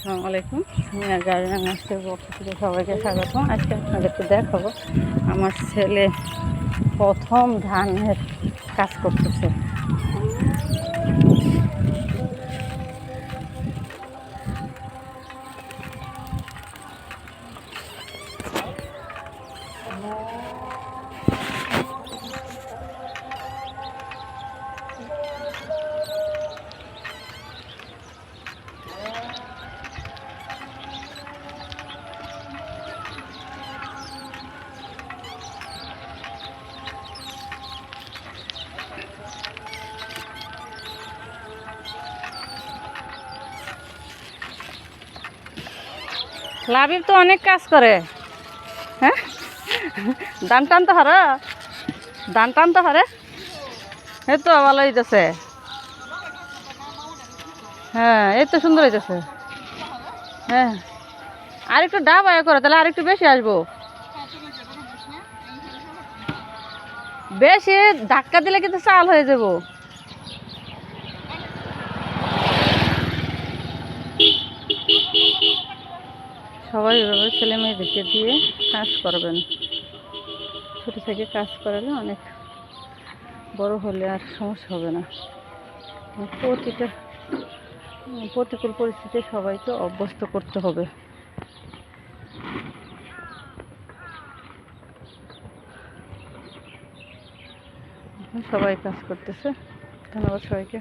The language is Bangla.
আসসালামু আলাইকুম। মিয়া গার্ডেন আজকের পক্ষ থেকে সবাইকে স্বাগত। আজকে আপনাদেরকে দেখাবো আমার ছেলে প্রথম ধানের কাজ করতেছে। লাবিব তো অনেক কাজ করে। হ্যাঁ, ধান টানতে হারে, ধান টানতে হারে। এই তো ভালো হইতেছে। হ্যাঁ, এই তো সুন্দর হইতেছে। হ্যাঁ, আর একটু ডাব আয় করে, তাহলে আর একটু বেশি আসবো। বেশি ধাক্কা দিলে কিন্তু চাল হয়ে যাব। সবাই এভাবে ছেলে মেয়েদেরকে দিয়ে কাজ করবেন। ছোটো থেকে কাজ করালে অনেক বড় হলে আর সমস্যা হবে না। প্রতিটা প্রতিকূল পরিস্থিতি সবাইকে অভ্যস্ত করতে হবে। সবাই কাজ করতেছে। ধন্যবাদ সবাইকে।